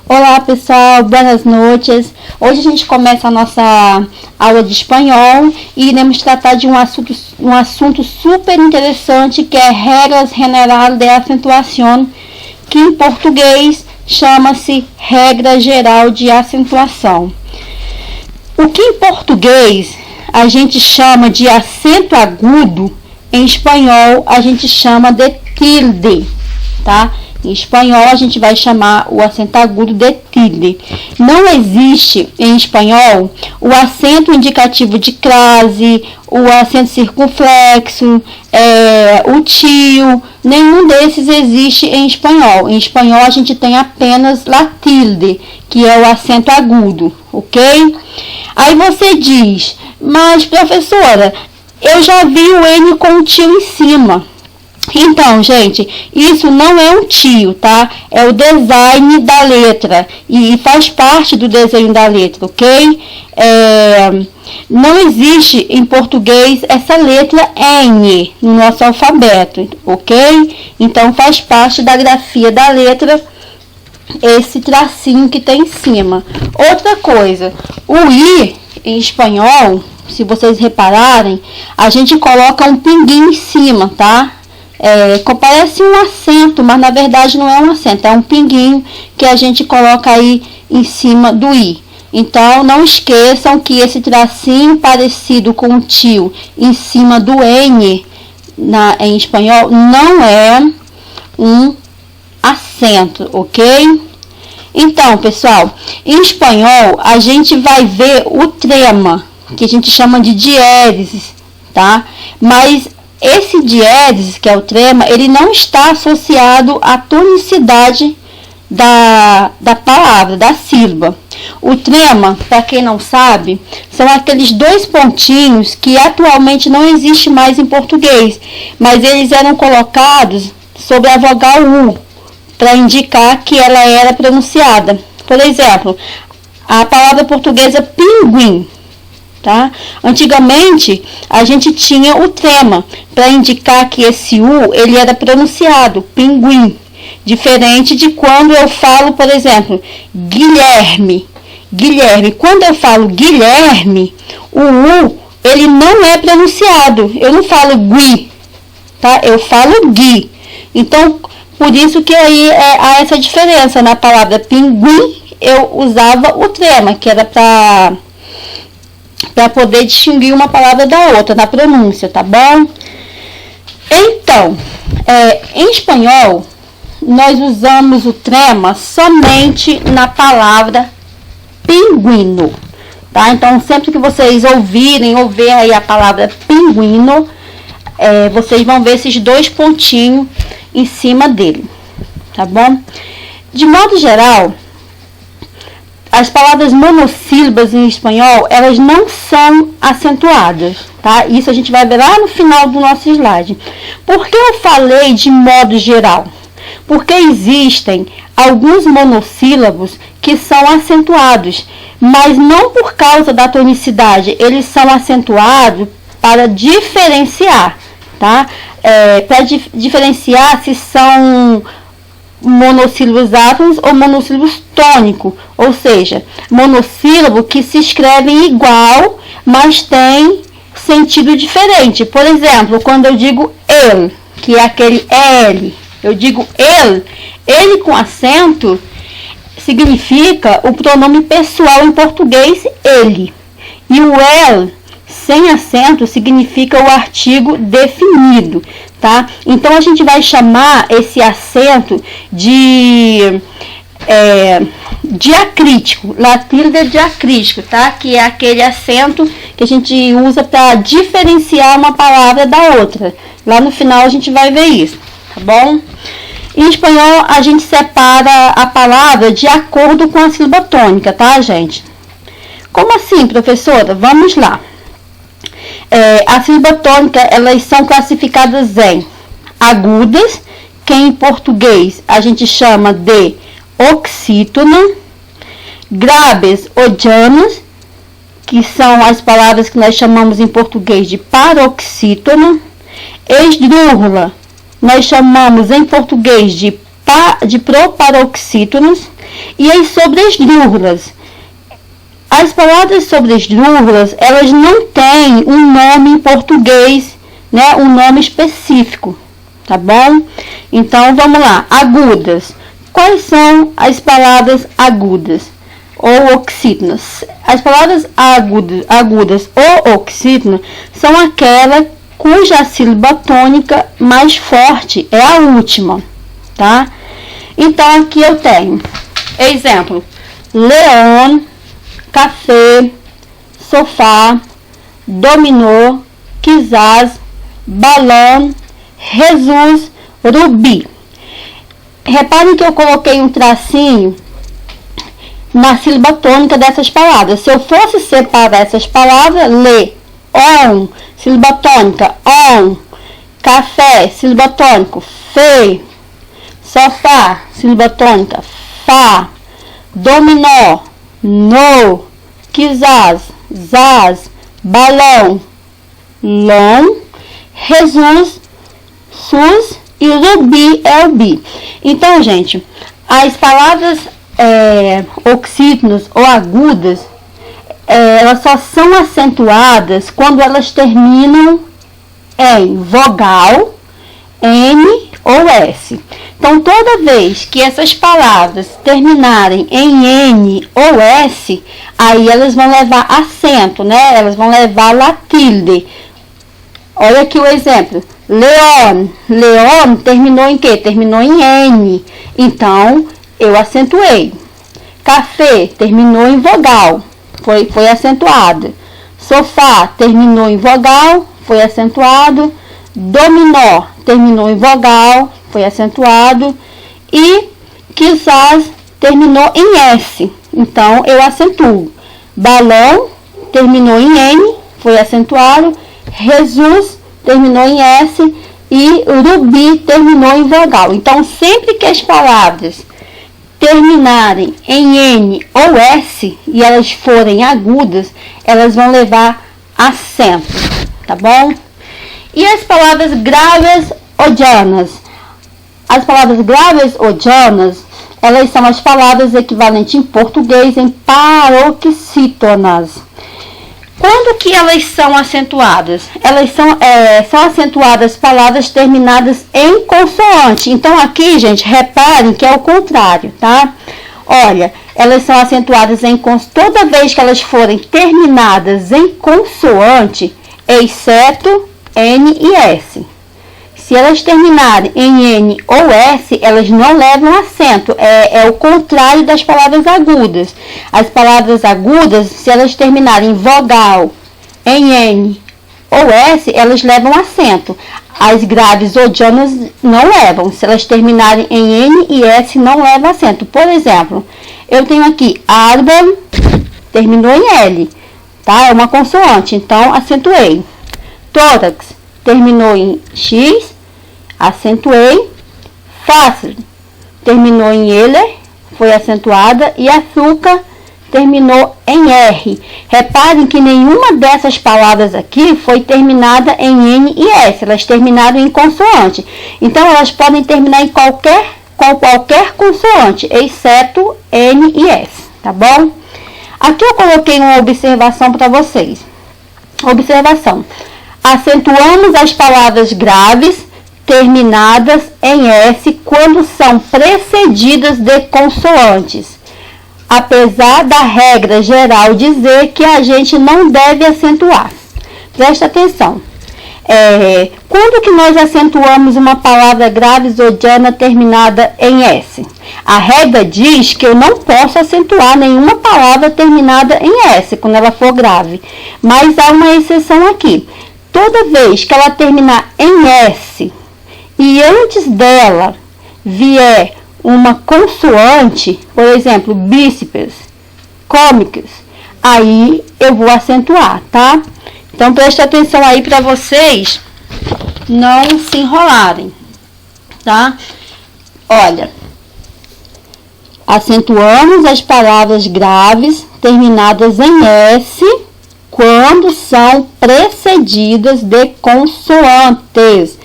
Olá pessoal, boas noites. Hoje a gente começa a nossa aula de espanhol e iremos tratar de um assunto super interessante que é regras general de acentuação, que em português chama-se regra geral de acentuação. O que em português a gente chama de acento agudo, em espanhol a gente chama de tilde, tá? Em espanhol, a gente vai chamar o acento agudo de tilde. Não existe em espanhol o acento indicativo de crase, o acento circunflexo, o tio. Nenhum desses existe em espanhol. Em espanhol, a gente tem apenas la tilde, que é o acento agudo, ok? Aí você diz, mas professora, eu já vi o N com o tio em cima. Então, gente, isso não é um tio, tá? É o design da letra e faz parte do desenho da letra, ok? Não existe em português essa letra N no nosso alfabeto, ok? Então, faz parte da grafia da letra esse tracinho que tem em cima. Outra coisa, o I em espanhol, se vocês repararem, a gente coloca um pinguinho em cima, tá? Parece um acento, mas na verdade não é um acento, é um pinguinho que a gente coloca aí em cima do I. Então, não esqueçam que esse tracinho parecido com o tio em cima do N em espanhol não é um acento, ok? Então, pessoal, em espanhol a gente vai ver o trema, que a gente chama de diéreses, tá? Mas esse diéreses, que é o trema, ele não está associado à tonicidade da palavra, da sílaba. O trema, para quem não sabe, são aqueles dois pontinhos que atualmente não existe mais em português, mas eles eram colocados sobre a vogal U, para indicar que ela era pronunciada. Por exemplo, a palavra portuguesa pinguim. Tá? Antigamente, a gente tinha o trema para indicar que esse U ele era pronunciado, pinguim. Diferente de quando eu falo, por exemplo, Guilherme. Guilherme. Quando eu falo Guilherme, o U ele não é pronunciado. Eu não falo Gui, tá? Eu falo Gui. Então, por isso que aí há essa diferença. Na palavra pinguim, eu usava o trema, que era para poder distinguir uma palavra da outra, na pronúncia, tá bom? Então, em espanhol, nós usamos o trema somente na palavra pinguino, tá? Então, sempre que vocês ouvirem ou ver aí a palavra pinguino, vocês vão ver esses dois pontinhos em cima dele, tá bom? De modo geral, as palavras monossílabas em espanhol, elas não são acentuadas, tá? Isso a gente vai ver lá no final do nosso slide. Por que eu falei de modo geral? Porque existem alguns monossílabos que são acentuados, mas não por causa da tonicidade, eles são acentuados para diferenciar, tá? Para diferenciar se são monossílabos átonos ou monossílabos tônicos, ou seja, monossílabo que se escrevem igual, mas tem sentido diferente. Por exemplo, quando eu digo ele, que é aquele L, eu digo ele com acento significa o pronome pessoal em português, ele. E o el sem acento significa o artigo definido, tá? Então, a gente vai chamar esse acento de diacrítico, la tilde diacrítico, tá? Que é aquele acento que a gente usa para diferenciar uma palavra da outra. Lá no final a gente vai ver isso, tá bom? Em espanhol, a gente separa a palavra de acordo com a sílaba tônica, tá, gente? Como assim, professora? Vamos lá. As sílabas tônicas, elas são classificadas em agudas, que em português a gente chama de oxítona, graves ou llanas, que são as palavras que nós chamamos em português de paroxítona, esdrúxula, nós chamamos em português de proparoxítonos, E as sobresdrújulas. As palavras sobresdrújulas, elas não têm um nome em português, né? Um nome específico, tá bom? Então, vamos lá. Agudas. Quais são as palavras agudas ou oxítonas? As palavras agudas ou oxítonas são aquelas cuja sílaba tônica mais forte é a última, tá? Então, aqui eu tenho, exemplo, leão, café, sofá, dominó, quizás, balão, Jesus, rubi. Reparem que eu coloquei um tracinho na sílaba tônica dessas palavras. Se eu fosse separar essas palavras, leão, sílaba tônica, on, café, sílaba tônica, fe, sofá, sílaba tônica, fa, dominó, no, quizás, zaz, balão, long, Jesus, sus e rubi é o bi. Então, gente, as palavras oxítonas ou agudas, elas só são acentuadas quando elas terminam em vogal, N ou S. Então, toda vez que essas palavras terminarem em N ou S, aí elas vão levar acento, né? Elas vão levar la tilde. Olha aqui o exemplo. Leon. Leon terminou em quê? Terminou em N. Então, eu acentuei. Café terminou em vogal. Foi acentuado. Sofá terminou em vogal. Foi acentuado. Dominó terminou em vogal. Foi acentuado. E quizás terminou em S. Então, eu acentuo. Balão terminou em N. Foi acentuado. Jesus terminou em S e rubi terminou em vogal. Então, sempre que as palavras terminarem em N ou S e elas forem agudas, elas vão levar acento, tá bom? E as palavras graves ou llanas? As palavras graves ou llanas, elas são as palavras equivalentes em português em paroxítonas. Quando que elas são acentuadas? Elas são acentuadas palavras terminadas em consoante. Então, aqui, gente, reparem que é o contrário, tá? Olha, elas são acentuadas em consoante toda vez que elas forem terminadas em consoante, exceto N e S. Se elas terminarem em N ou S, elas não levam acento. É o contrário das palavras agudas. As palavras agudas, se elas terminarem em vogal, em N ou S, elas levam acento. As graves ou llanas não levam. Se elas terminarem em N e S, não levam acento. Por exemplo, eu tenho aqui árbol, terminou em L, tá? É uma consoante, então acentuei. Tórax, terminou em X, acentuei. Fácil terminou em L, foi acentuada. E açúcar terminou em R. Reparem que nenhuma dessas palavras aqui foi terminada em N e S. Elas terminaram em consoante. Então, elas podem terminar em qualquer consoante, exceto N e S, tá bom? Aqui eu coloquei uma observação para vocês. Observação. Acentuamos as palavras graves terminadas em S quando são precedidas de consoantes, apesar da regra geral dizer que a gente não deve acentuar. Presta atenção. Quando que nós acentuamos uma palavra grave ou llana terminada em S? A regra diz que eu não posso acentuar nenhuma palavra terminada em S quando ela for grave. Mas há uma exceção aqui. Toda vez que ela terminar em S e antes dela vier uma consoante, por exemplo, bíceps, cômicos, aí eu vou acentuar, tá? Então, preste atenção aí para vocês não se enrolarem, tá? Olha, acentuamos as palavras graves terminadas em S quando são precedidas de consoantes,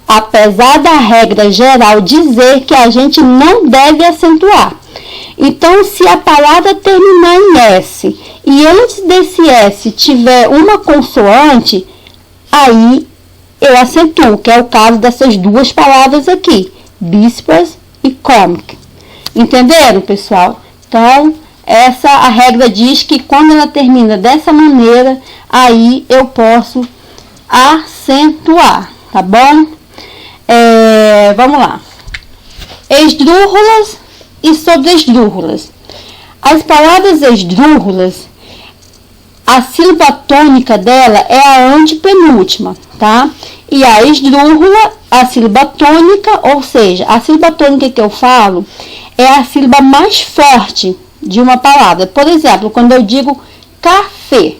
apesar da regra geral dizer que a gente não deve acentuar. Então, se a palavra terminar em S e antes desse S tiver uma consoante, aí eu acentuo, que é o caso dessas duas palavras aqui, bispas e comic. Entenderam, pessoal? Então, a regra diz que quando ela termina dessa maneira, aí eu posso acentuar, tá bom? Vamos lá. Esdrúxulas e sobresdrúxulas. As palavras esdrúxulas, a sílaba tônica dela é a antepenúltima, tá? E a esdrúxula, a sílaba tônica, ou seja, a sílaba tônica que eu falo é a sílaba mais forte de uma palavra. Por exemplo, quando eu digo café,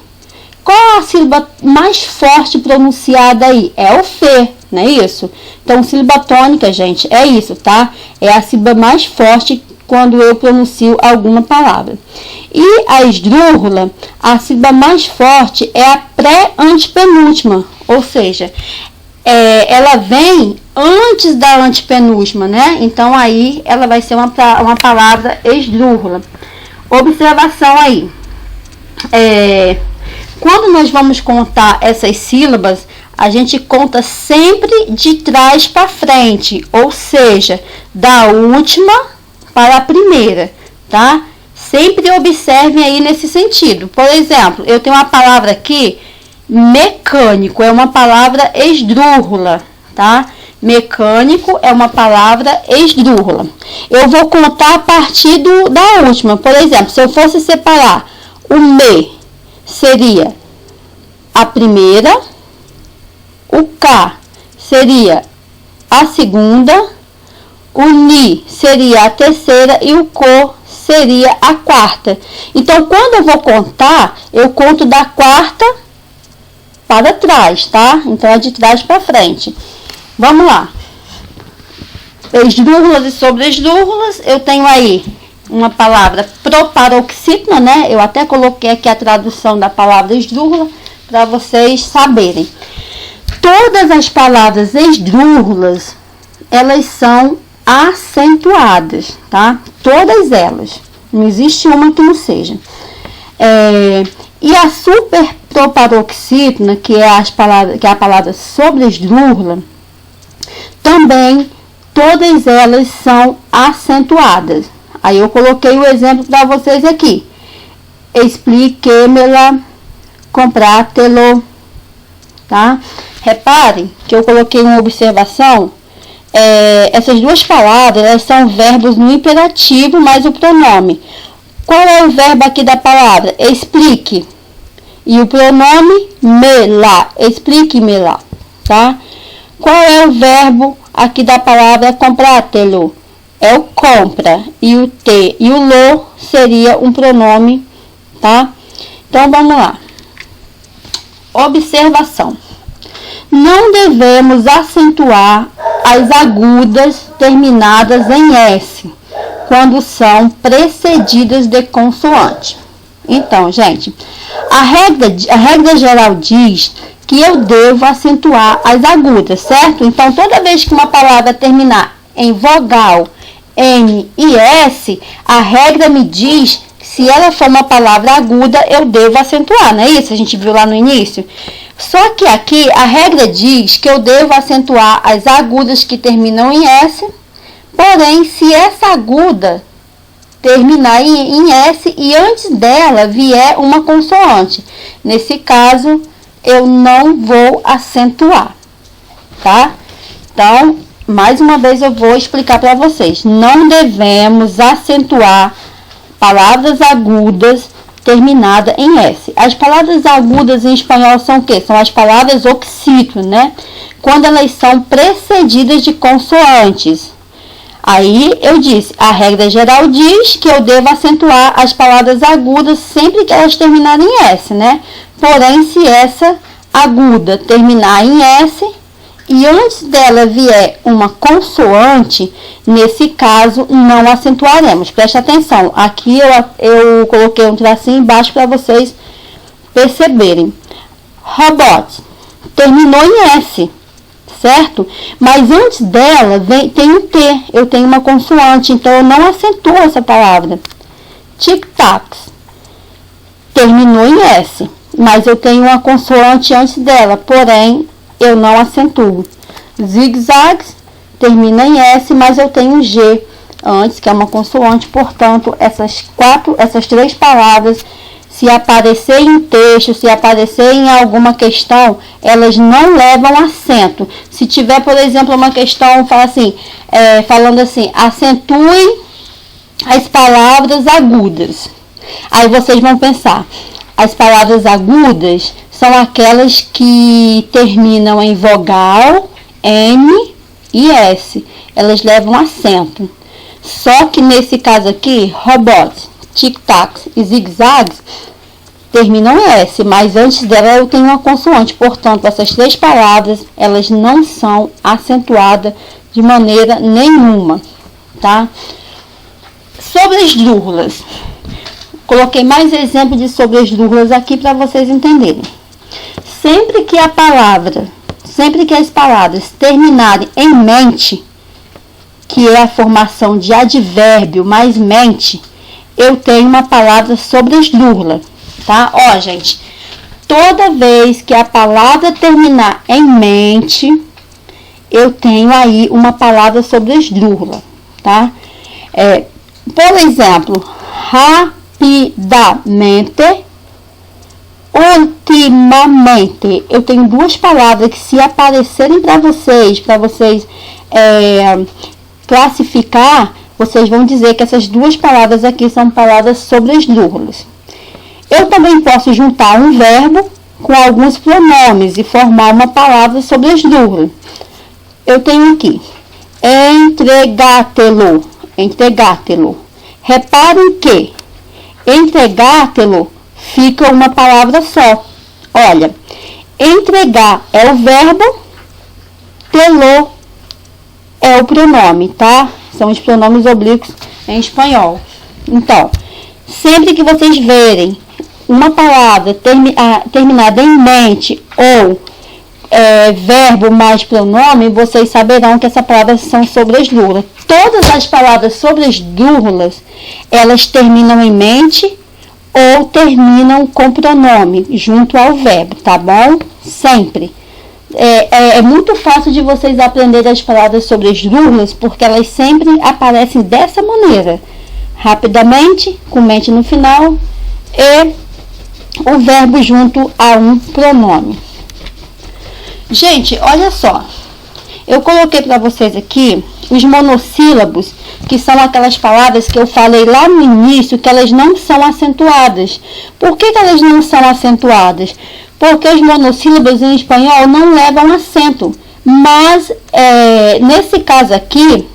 qual a sílaba mais forte pronunciada aí? É o Fê, não é isso? Então, sílaba tônica, gente, é isso, tá? É a sílaba mais forte quando eu pronuncio alguma palavra. E a esdrúxula, a sílaba mais forte é a pré-antepenúltima, ou seja, ela vem antes da antepenúltima, né? Então, aí ela vai ser uma palavra esdrúxula. Observação aí. Quando nós vamos contar essas sílabas, a gente conta sempre de trás para frente, ou seja, da última para a primeira, tá? Sempre observem aí nesse sentido. Por exemplo, eu tenho uma palavra aqui, mecânico, é uma palavra esdrúxula, tá? Mecânico é uma palavra esdrúxula. Eu vou contar a partir da última. Por exemplo, se eu fosse separar o me, seria a primeira, o K seria a segunda, o Ni seria a terceira e o Co seria a quarta. Então, quando eu vou contar, eu conto da quarta para trás, tá? Então, é de trás para frente. Vamos lá. Esdrúxulas e sobresdrúxulas, eu tenho aí uma palavra proparoxítona, né? Eu até coloquei aqui a tradução da palavra esdrúxula para vocês saberem. Todas as palavras esdrúxulas, elas são acentuadas, tá? Todas elas. Não existe uma que não seja. E a superproparoxítona, que é a palavra sobresdrúxula, também todas elas são acentuadas. Aí eu coloquei o exemplo para vocês aqui. Expliquei-me-la, comprátelo, tá? Reparem que eu coloquei uma observação. Essas duas palavras, elas são verbos no imperativo mais o pronome. Qual é o verbo aqui da palavra? Explique. E o pronome me lá. Explique-me lá, tá? Qual é o verbo aqui da palavra comprátelo? É o compra. E o te e o lo seria um pronome, tá? Então, vamos lá. Observação. Não devemos acentuar as agudas terminadas em S, quando são precedidas de consoante. Então, gente, a regra geral diz que eu devo acentuar as agudas, certo? Então, toda vez que uma palavra terminar em vogal, N e S, a regra me diz que se ela for uma palavra aguda, eu devo acentuar, não é isso? A gente viu lá no início. Só que aqui a regra diz que eu devo acentuar as agudas que terminam em S, porém, se essa aguda terminar em S e antes dela vier uma consoante, nesse caso, eu não vou acentuar, tá? Então, mais uma vez eu vou explicar para vocês. Não devemos acentuar palavras agudas terminadas em S. As palavras agudas em espanhol são o quê? São as palavras oxítonas, né? Quando elas são precedidas de consoantes. Aí eu disse, a regra geral diz que eu devo acentuar as palavras agudas sempre que elas terminarem em S, né? Porém, se essa aguda terminar em S e antes dela vier uma consoante, nesse caso não acentuaremos. Preste atenção, aqui eu coloquei um tracinho embaixo para vocês perceberem. Robot terminou em S, certo? Mas antes dela tem um T, eu tenho uma consoante, então eu não acentuo essa palavra. Tic-tacs terminou em S, mas eu tenho uma consoante antes dela, porém eu não acentuo. Zig-zags termina em S, mas eu tenho G antes, que é uma consoante, portanto, essas 3 palavras, se aparecer em texto, se aparecer em alguma questão, elas não levam acento. Se tiver, por exemplo, uma questão falando assim, acentue as palavras agudas. Aí vocês vão pensar, as palavras agudas são aquelas que terminam em vogal, M e S. Elas levam acento. Só que nesse caso aqui, robots, tic-tacs e zig-zags terminam em S, mas antes dela eu tenho uma consoante. Portanto, essas 3 palavras, elas não são acentuadas de maneira nenhuma, tá? Sobre as esdrúxulas. Coloquei mais exemplos de sobre as esdrúxulas aqui para vocês entenderem. Sempre que as palavras terminarem em mente, que é a formação de advérbio mais mente, eu tenho uma palavra sobre esdrúxula, tá? Ó, gente, toda vez que a palavra terminar em mente, eu tenho aí uma palavra sobre esdrúxula, tá? Por exemplo, rapidamente, ultimamente. Eu tenho 2 palavras que, se aparecerem para vocês classificar, vocês vão dizer que essas 2 palavras aqui são palavras sobre esdrúxulas. Eu também posso juntar um verbo com alguns pronomes e formar uma palavra sobre esdrúxula. Eu tenho aqui, entregátelo. Reparem que entregátelo fica uma palavra só. Olha, entregar é o verbo, telo é o pronome, tá? São os pronomes oblíquos em espanhol. Então, sempre que vocês verem uma palavra terminada em mente ou verbo mais pronome, vocês saberão que essa palavra são sobre esdrúxulas. Todas as palavras sobre esdrúxulas, elas terminam em mente ou terminam com pronome junto ao verbo, tá bom? Sempre. É muito fácil de vocês aprenderem as palavras sobre esdrúxulas, porque elas sempre aparecem dessa maneira. Rapidamente, com mente no final, e o verbo junto a um pronome. Gente, olha só. Eu coloquei para vocês aqui os monossílabos, que são aquelas palavras que eu falei lá no início, que elas não são acentuadas. Por que elas não são acentuadas? Porque os monossílabos em espanhol não levam acento. Mas, nesse caso aqui,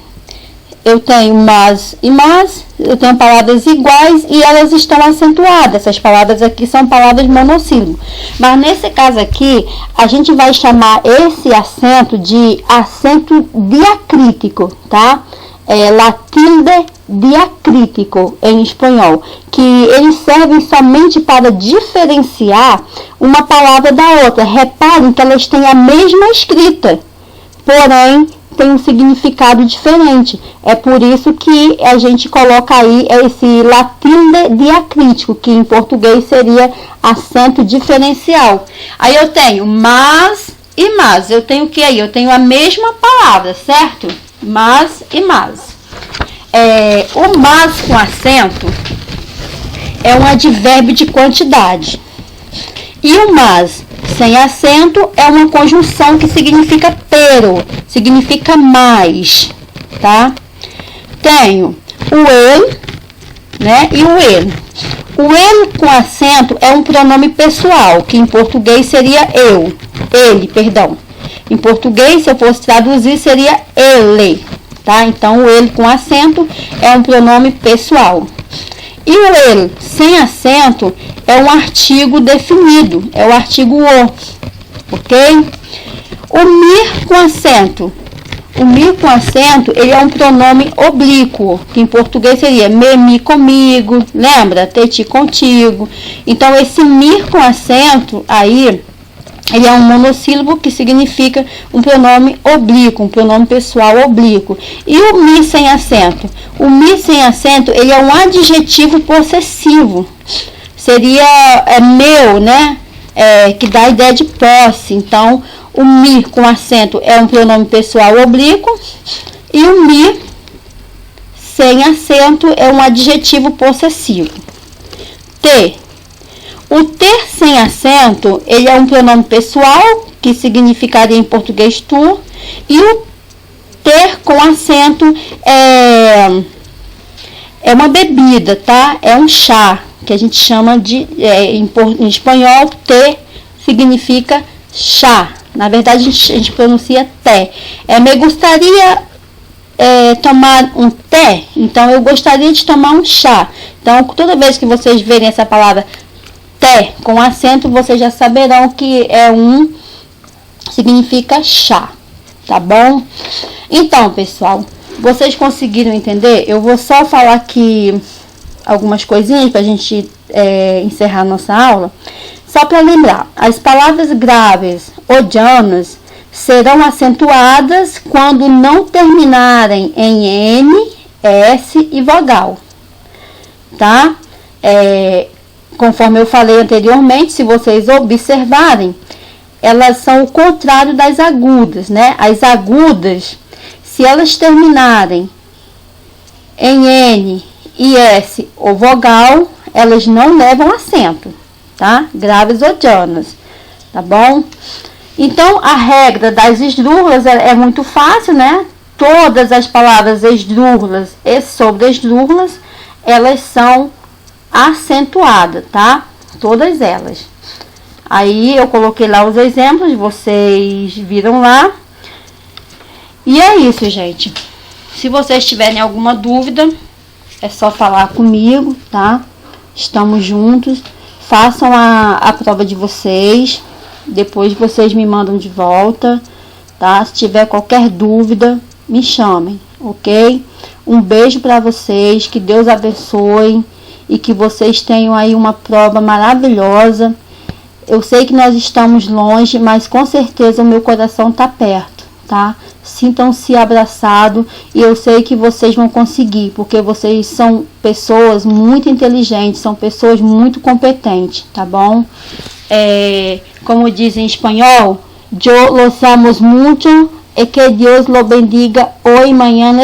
eu tenho mas e mas, eu tenho palavras iguais e elas estão acentuadas. Essas palavras aqui são palavras monossílabo. Mas nesse caso aqui, a gente vai chamar esse acento de acento diacrítico, tá? Latilde diacrítico em espanhol, que eles servem somente para diferenciar uma palavra da outra. Reparem que elas têm a mesma escrita, porém tem um significado diferente. É por isso que a gente coloca aí esse latilde diacrítico, que em português seria acento diferencial. Aí eu tenho mas e mas. Eu tenho o que aí? Eu tenho a mesma palavra, certo? Mas e mas. O mas com acento é um advérbio de quantidade. E o mas sem acento é uma conjunção que significa pero, significa mais, tá? Tenho o ele, né, e o ele. O ele com acento é um pronome pessoal, que em português seria ele, perdão. Em português, se eu fosse traduzir, seria ele, tá? Então, o ele com acento é um pronome pessoal. E o ele sem acento é um artigo definido, é o artigo o, ok? O mir com acento. O mir com acento, ele é um pronome oblíquo, que em português seria me comigo, lembra? Te contigo. Então, esse mir com acento aí Ele é um monossílabo que significa um pronome oblíquo, um pronome pessoal oblíquo. E o mi sem acento? O mi sem acento, ele é um adjetivo possessivo. Seria meu, né? Que dá a ideia de posse. Então, o mi com acento é um pronome pessoal oblíquo. E o mi sem acento é um adjetivo possessivo. Ter. O ter sem acento, ele é um pronome pessoal, que significaria em português tu. E o ter com acento é uma bebida, tá? É um chá, que a gente chama de, em espanhol, té significa chá. Na verdade, a gente pronuncia té. Me gostaria tomar um té, então eu gostaria de tomar um chá. Então, toda vez que vocês verem essa palavra té com acento, vocês já saberão que significa chá, tá bom? Então, pessoal, vocês conseguiram entender? Eu vou só falar aqui algumas coisinhas para a gente encerrar nossa aula. Só para lembrar, as palavras graves ou llanas serão acentuadas quando não terminarem em N, S e vogal, tá? Conforme eu falei anteriormente, se vocês observarem, elas são o contrário das agudas, né? As agudas, se elas terminarem em N e S ou vogal, elas não levam acento, tá? Graves ou llanas, tá bom? Então, a regra das esdrúxulas é muito fácil, né? Todas as palavras esdrúxulas e sobresdrúxulas, elas são acentuadas, tá? Todas elas. Aí, eu coloquei lá os exemplos, vocês viram lá. E é isso, gente. Se vocês tiverem alguma dúvida, é só falar comigo, tá? Estamos juntos. Façam a prova de vocês. Depois vocês me mandam de volta, tá? Se tiver qualquer dúvida, me chamem, ok? Um beijo para vocês, que Deus abençoe e que vocês tenham aí uma prova maravilhosa. Eu sei que nós estamos longe, mas com certeza o meu coração está perto, tá? Sintam-se abraçados e eu sei que vocês vão conseguir, porque vocês são pessoas muito inteligentes, são pessoas muito competentes, tá bom? Como diz em espanhol, yo los amo mucho y que Dios lo bendiga hoy, mañana.